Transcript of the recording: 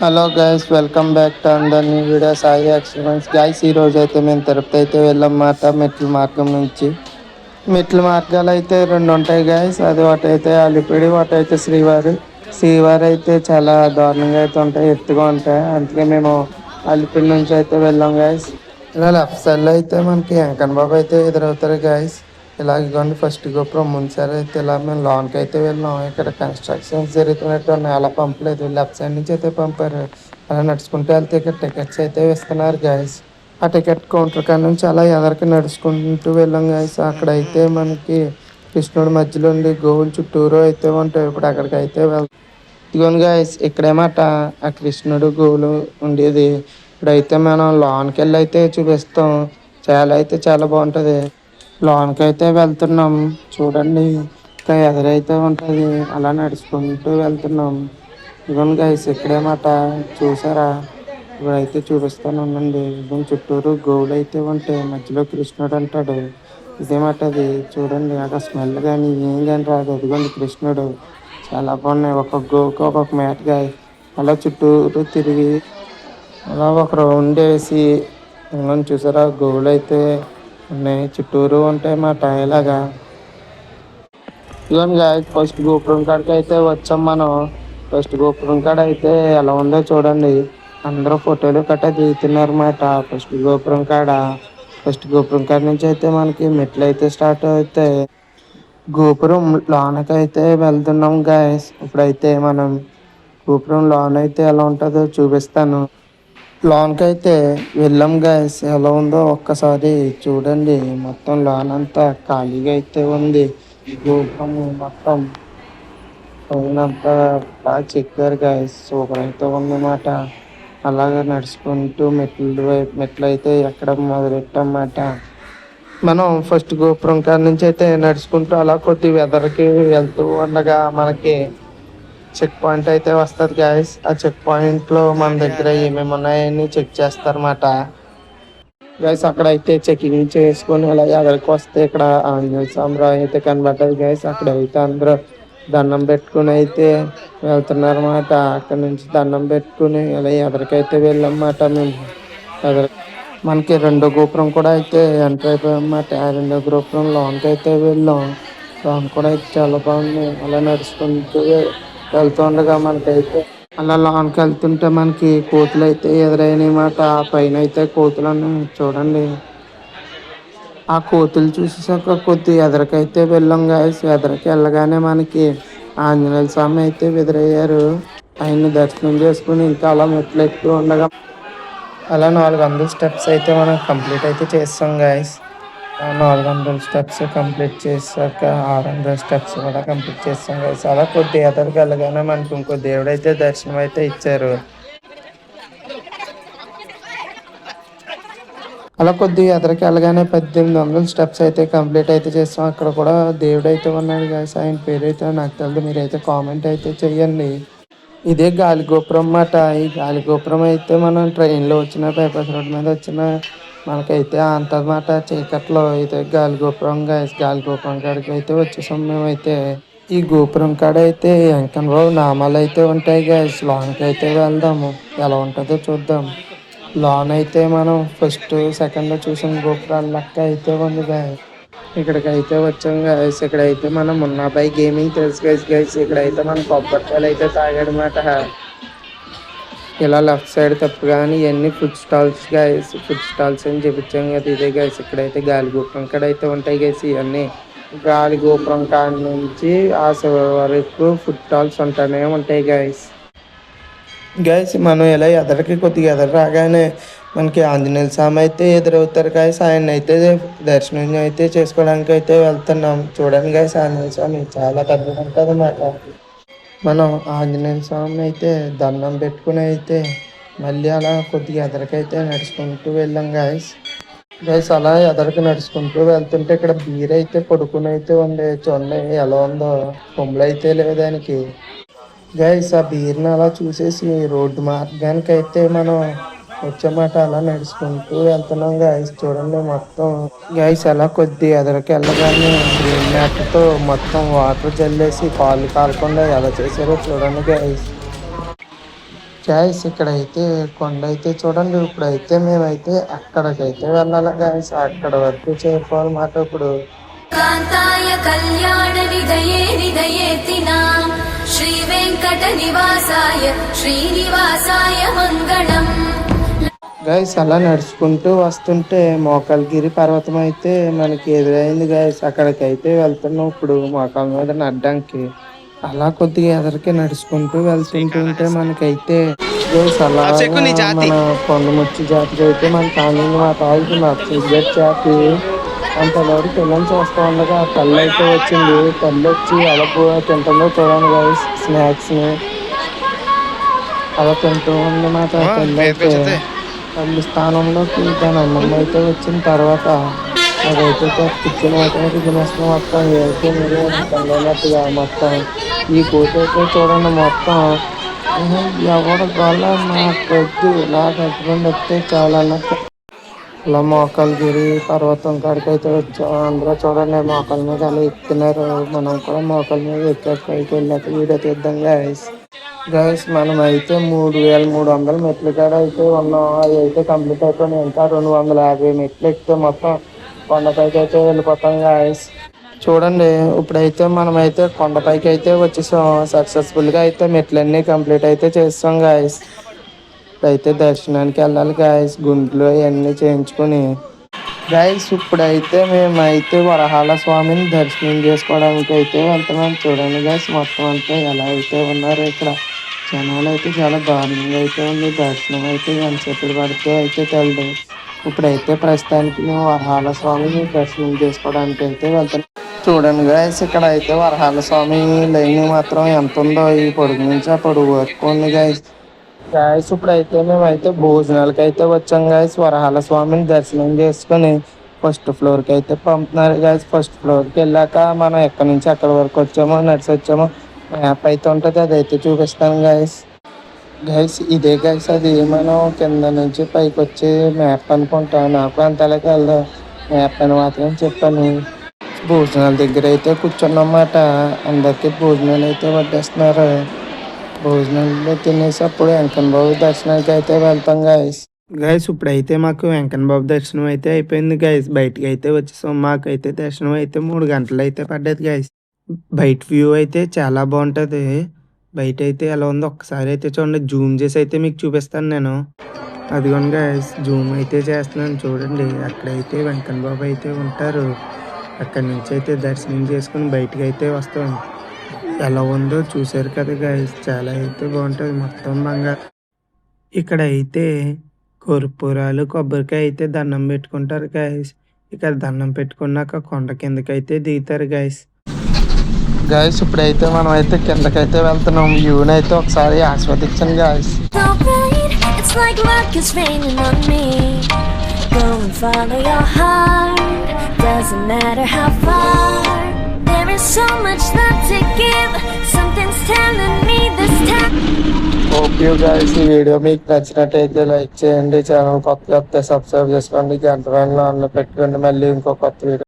Hello guys, welcome back to another new video Sai experience. Guys ఈ రోజు అయితే మేము తిరుపతి అయితే వెళ్ళాం మెట్ల మార్గం నుంచి. మెట్ల మార్గాలు అయితే రెండు ఉంటాయి గైస్. అది ఒకటైతే అలిపిడి, ఒకటైతే శ్రీవారి. శ్రీవారి అయితే చాలా దారుణంగా అయితే ఉంటాయి, ఎత్తుగా ఉంటాయి. అందుకే మేము అలిపిడి నుంచి అయితే వెళ్ళాం గైస్. ఇలా లెఫ్ట్ సైడ్ లో అయితే మనకి వెంకన్న బాబు అయితే ఎదురవుతారు గైస్. ఇలా ఇదిగోండి ఫస్ట్ గోపురం ముందుసారి అయితే ఇలా మేము లోన్కి అయితే వెళ్ళాం. ఇక్కడ కన్స్ట్రక్షన్స్ జరుగుతున్నట్టు ఉన్నాయి, అలా పంపలేదు, లెఫ్ట్ సైడ్ నుంచి అయితే పంపారు. అలా నడుచుకుంటూ వెళ్తే ఇక్కడ టికెట్స్ అయితే ఇస్తున్నారు గైస్. ఆ టికెట్ కౌంటర్ కాడ నుంచి అలా ఎదరికి నడుచుకుంటూ వెళ్ళాం గైస్. అక్కడైతే మనకి కృష్ణుడి మధ్యలో ఉండి గోవులు చుట్టూరు అయితే ఉంటాయి. ఇప్పుడు అక్కడికి అయితే వెళ్తాం. ఇదిగోండి గైస్, ఇక్కడేమాట ఆ కృష్ణుడు గోవులు ఉండేది. ఇప్పుడైతే మనం లోన్కి వెళ్ళి అయితే చూపిస్తాం. చాలా బాగుంటుంది. లోన్కి అయితే వెళ్తున్నాం, చూడండి. ఇంకా ఎదురైతే ఉంటుంది, అలా నడుచుకుంటూ వెళ్తున్నాం. ఇదిగోండి గైస్, ఇక్కడేమాట చూసారా. ఇప్పుడైతే చూపిస్తాను ఉండండి. ఇదిగోండి చుట్టూరు గోవులు అయితే ఉంటాయి, మధ్యలో కృష్ణుడు అంటాడు. ఇదేమాట అది చూడండి, అక్కడ స్మెల్ కానీ ఏం కానీ రాదు. అదిగోండి కృష్ణుడు. చాలా బాగున్నాయి, ఒక్కొక్క గోవుకి ఒక్కొక్క మేత గాయ. అలా చుట్టూరు తిరిగి అలా ఒక రౌండ్ వేసి ఇంకొని చూసారా, గోవులు అయితే ఉన్నాయి, చుట్టూరు ఉంటాయి మాట. ఇలాగా ఇదిగోండి గాయస్, ఫస్ట్ గోపురం కాడికి అయితే వచ్చాం మనం. ఫస్ట్ గోపురం కాడ అయితే ఎలా ఉందో చూడండి. అందరూ ఫోటోలు కట్ట దిగుతున్నారు మాట ఫస్ట్ గోపురం కాడ నుంచి అయితే మనకి మెట్లు అయితే స్టార్ట్ అవుతాయి. గోపురం లోనకైతే వెళ్తున్నాం గాయస్. ఇప్పుడైతే మనం గోపురం లోన్ అయితే ఎలా ఉంటుందో చూపిస్తాను. లోన్కి అయితే వెళ్ళాం గాయస్. ఎలా ఉందో ఒక్కసారి చూడండి. మొత్తం లోన్ అంతా ఖాళీగా అయితే ఉంది. గోపురం మొత్తం పైనంతా బాగా చెక్కారు గాయస్. సూపర్ అయితే ఉందన్నమాట. అలాగే నడుచుకుంటూ మెట్లు అయితే ఎక్కడం మొదలెట్టమాట. మనం ఫస్ట్ గోపురం కాడ నుంచి అయితే నడుచుకుంటూ అలా కొద్ది వెదర్కి వెళ్తూ ఉండగా మనకి చెక్ పాయింట్ అయితే వస్తుంది గాయస్. ఆ చెక్ పాయింట్ లో మన దగ్గర ఏమేమి ఉన్నాయని చెక్ చేస్తారన్నమాట గైస్. అక్కడ అయితే చెకింగ్ చేసుకొని అలా ఎదరికి వస్తే ఇక్కడ ఆంజనేయ స్వామి రాయి అయితే కనబడ్డది గైస్. అక్కడ అయితే అందరూ దండం పెట్టుకుని అయితే వెళ్తున్నారన్నమాట. అక్కడ నుంచి దండం పెట్టుకుని అలా ఎదరికైతే వెళ్ళామన్నమాట. మేము ఎదర మనకి రెండో గోపురం కూడా అయితే ఎంటర్ అయిపోయామన్నమాట. ఆ రెండో గోపురం లోన్కి అయితే వెళ్ళాం. లోన్ కూడా అయితే చాలా బాగుంది. అలా నడుచుకుంటూ వెళ్తుండగా మనకైతే అలా లోన్కి వెళ్తుంటే మనకి కోతులు అయితే ఎదురైనమాట. ఆ పైన అయితే కోతులను చూడండి. ఆ కోతులు చూసేసాక కొద్ది ఎదరికైతే వెళ్ళాం గాయస్. ఎదరికి వెళ్ళగానే మనకి ఆంజనేయ స్వామి అయితే ఎదురయ్యారు. ఆయన్ని దర్శనం చేసుకుని ఇంకా అలా మెట్లు ఎక్కుతూ ఉండగా అలా 400 స్టెప్స్ అయితే మనం కంప్లీట్ అయితే చేస్తాం గాయస్. 400 స్టెప్స్ కంప్లీట్ చేశాక 600 స్టెప్స్ కూడా కంప్లీట్ చేస్తాం గాయస్. అలా కొద్ది ఎదరికి వెళ్ళగానే మనకి ఇంకో దేవుడైతే దర్శనం అయితే ఇచ్చారు. అలా కొద్ది ఎదరికి వెళ్ళగానే 1800 స్టెప్స్ అయితే కంప్లీట్ అయితే చేస్తాం. అక్కడ కూడా దేవుడు అయితే ఉన్నాడు గాయస్. ఆయన పేరు అయితే నాకు తెలియదు, మీరైతే కామెంట్ అయితే చెయ్యండి. ఇదే గాలి గోపురం అన్నమాట. ఈ గాలి గోపురం అయితే మనం ట్రైన్లో వచ్చిన, బైపాస్ రోడ్ మీద వచ్చిన మనకైతే అంతమాట చీకట్లో. అయితే గాలి గోపురం గాయస్. గాలి గోపురం కాడికి అయితే వచ్చేసాం మేమైతే. ఈ గోపురం కాడ అయితే వెంకన్న బాబు నామాలు అయితే ఉంటాయి గాయస్. లోన్కి అయితే వెళ్దాము, ఎలా ఉంటుందో చూద్దాం. లోన్ అయితే మనం ఫస్ట్ సెకండ్ చూసిన గోపురాల లెక్క అయితే ఉంది గాయస్. ఇక్కడికి అయితే వచ్చాం గైస్. ఇక్కడైతే మనం మున్నాబాయ్ గేమింగ్ తెలుసు గైస్. ఇక్కడైతే మనం కొబ్బరికాయలు అయితే తాగాడనమాట. ఇలా లెఫ్ట్ సైడ్ తప్పగానే ఇవన్నీ food stalls guys. Food stalls అని చూపించాం కదా, ఇదే గైస్. ఇక్కడైతే గాలి గోపురం కాడ అయితే ఉంటాయి గైస్. ఇవన్నీ గాలి గోపురం కాడ నుంచి ఆ వరకు ఫుడ్ స్టాల్స్ ఉంటానే ఉంటాయి గైస్. మనం ఇలా ఎదరికి కొద్దిగా ఎదరు రాగానే మనకి ఆంజనేయ స్వామి అయితే ఎదురవుతారు గాయస్. ఆయన అయితే దర్శనం అయితే చేసుకోవడానికి అయితే వెళ్తున్నాం. చూడండి గాయస్, ఆంజనేయ స్వామి చాలా పెద్దగా ఉంటుంది అన్నమాట. మనం ఆంజనేయ స్వామి అయితే దండం పెట్టుకుని అయితే మళ్ళీ అలా కొద్దిగా ఎదరికైతే నడుచుకుంటూ వెళ్ళాం గాయస్. అలా ఎదరికి నడుచుకుంటూ వెళ్తుంటే ఇక్కడ బీర్ అయితే పడుకుని అయితే ఉంది. చూడండి ఎలా ఉందో, కొమ్ములు అయితే లేవు దానికి గైస్. ఆ బీర్ని అలా చూసేసి రోడ్డు మార్గానికి అయితే మనం వచ్చేమాట. అలా నడుచుకుంటూ వెళ్తున్నాం గైస్. చూడండి మొత్తం గైస్ అలా కొద్ది ఎదరికి వెళ్ళగానే గ్రీన్ మ్యాట్తో మొత్తం వాటర్ జల్లేసి కాళ్ళు కాలకుండా ఎలా చేశారో చూడండి గైస్. గాయస్ ఇక్కడైతే కొండ అయితే చూడండి. ఇప్పుడైతే మేమైతే అక్కడికైతే వెళ్ళాలి గాయస్. అక్కడ వరకు చేరుకోవాలన్నమాట ఇప్పుడు. కాంతాయ కళ్యాణ నిదయే నిదయేతినాం శ్రీ వెంకట నివాసాయ శ్రీనివాసాయ మంగళం. గైస్ అలా నడుచుకుంటూ వస్తుంటే మోకాల్గిరి పర్వతం అయితే మనకి ఎదురైంది గైస్. అక్కడికైతే వెళ్తున్నాం ఇప్పుడు మోకాల మీద నడ్డానికి. అలా కొద్దిగా ఎదరికి నడుచుకుంటూ వెళ్తుంటుంటే మనకైతే గైస్ అలా మన కొండముచ్చి జాతికి అయితే మనకి ఆంజనేయ మాత ఇది నచ్చ జాతి అంతలోకి పిల్లల్ని చూస్తూ ఉండగా తల్లి అయితే వచ్చింది. తల్లి వచ్చి అలా తింటుందో చూడండి గైస్. స్నాక్స్ ని అలా తింటూ ఉంది మాట తల్లి అయితే. తల్లి స్థానంలోకి దాని అమ్మమ్మ అయితే వచ్చిన తర్వాత అదైతే కిచెన్ అయితే తినేస్తాం మొత్తం అయితే మీరు తల్లినట్టుగా మొత్తం. ఈ కోట అయితే చూడండి మొత్తం ఎవడ గొల్ల నాకొద్దు నాకు హస్బెండ్ వస్తే చాలా అన్నట్టు. అలా మోకాల్గిరి పర్వతం కాడికి అయితే వచ్చాం. అందరూ చూడండి మోకాల మీద అలా ఎక్కుతున్నారు. మనం కూడా మోకాల మీద ఎక్కాక పైకి వెళ్ళాక వీడియో తీద్దాం గాయస్. గైస్ మనం అయితే 3300 మెట్ల కాడ అయితే ఉన్నాం. అవి అయితే కంప్లీట్ అయిపోయినాయి. ఇంకా 250 మెట్లు ఎక్కితే మొత్తం కొండపైకి అయితే వెళ్ళిపోతాం గాయస్. చూడండి ఇప్పుడైతే మనమైతే కొండపైకి అయితే వచ్చేసాం. సక్సెస్ఫుల్ గా అయితే మెట్లన్నీ కంప్లీట్ అయితే చేస్తాం గాయస్. అయితే దర్శనానికి వెళ్ళాలి గాయస్. గుంట్లో ఇవన్నీ చేయించుకుని గైస్ ఇప్పుడైతే మేమైతే వరహాల స్వామిని దర్శనం చేసుకోవడానికి అయితే వెళ్తున్నాం. చూడండి గైస్ మొత్తం అంతా ఎలా అయితే ఉన్నారు ఇక్కడ. జనాలు అయితే చాలా దారుణంగా అయితే ఉంది. దర్శనం అయితే ఎంతసేపు పడితే అయితే తెలదు. ఇప్పుడైతే ప్రస్తుతానికి మేము వరహాల స్వామిని దర్శనం చేసుకోవడానికి అయితే వెళ్తున్నాం. చూడండి గైస్ ఇక్కడ అయితే వరహాల స్వామి లైన్ మాత్రం ఎంత ఉందో. ఈ పొడుగు నుంచి ఆ పొడుగు వరకు ఉంది గైస్. గాయస్ ఇప్పుడైతే మేమైతే భోజనాలకి అయితే వచ్చాం గాయస్. వరహాల స్వామిని దర్శనం చేసుకుని ఫస్ట్ ఫ్లోర్కి అయితే పంపుతున్నారు గాయస్. ఫస్ట్ ఫ్లోర్కి వెళ్ళాక మనం ఎక్కడి నుంచి ఎక్కడి వరకు వచ్చామో నడిచి వచ్చామో మ్యాప్ అయితే ఉంటుంది. అదైతే చూపిస్తాను గాయస్. గైస్ ఇదే గైస్ అది మనం కింద నుంచి పైకి వచ్చే మ్యాప్ అనుకుంటా. నాకు అంతలాగే వెళ్దాం మ్యాప్ అని మాత్రం చెప్పాను. భోజనాల దగ్గర అయితే కూర్చున్నమాట. అందరికి భోజనాలు అయితే వడ్డిస్తున్నారు. భోజనాలు తినేసి అప్పుడు వెంకన్న బాబు దర్శనానికి అయితే వెళ్తాం గాయస్. గైస్ ఇప్పుడైతే మాకు వెంకన్న బాబు దర్శనం అయితే అయిపోయింది గైస్. బయటకి అయితే వచ్చేసాం. మాకైతే దర్శనం అయితే 3 గంటలు అయితే పడ్డది గైస్. బయట వ్యూ అయితే చాలా బాగుంటుంది. బయట అయితే ఎలా ఉందో ఒక్కసారి అయితే చూడండి. జూమ్ చేసి అయితే మీకు చూపిస్తాను నేను. అదిగోండి గైస్ జూమ్ అయితే చేస్తున్నాను చూడండి. అక్కడైతే వెంకన్న బాబు అయితే ఉంటారు. అక్కడి నుంచి అయితే దర్శనం చేసుకుని బయటకు అయితే వస్తాం. ఎలా ఉందో చూసారు కదా గైస్. చాలా అయితే బాగుంటుంది మొత్తం బంగారు. ఇక్కడ అయితే కర్పూరాలు కొబ్బరికాయ అయితే దండం పెట్టుకుంటారు గైస్. ఇక్కడ దండం పెట్టుకున్నాక కొండ కిందకైతే దిగుతారు గైస్. గైస్ ఇప్పుడైతే మనం అయితే కిందకైతే వెళ్తున్నాం. వ్యూని అయితే ఒకసారి ఆస్వాదించండి guys. So much love to give, something's telling me this time. Hope you guys ఈ వీడియో మీకు నచ్చినట్టయితే లైక్ చేయండి. ఛానల్ కొత్తగా వస్తే సబ్స్క్రైబ్ చేసుకోండి. గంట ఆన్లో పెట్టుకోండి. మళ్ళీ ఇంకో కొత్త వీడియో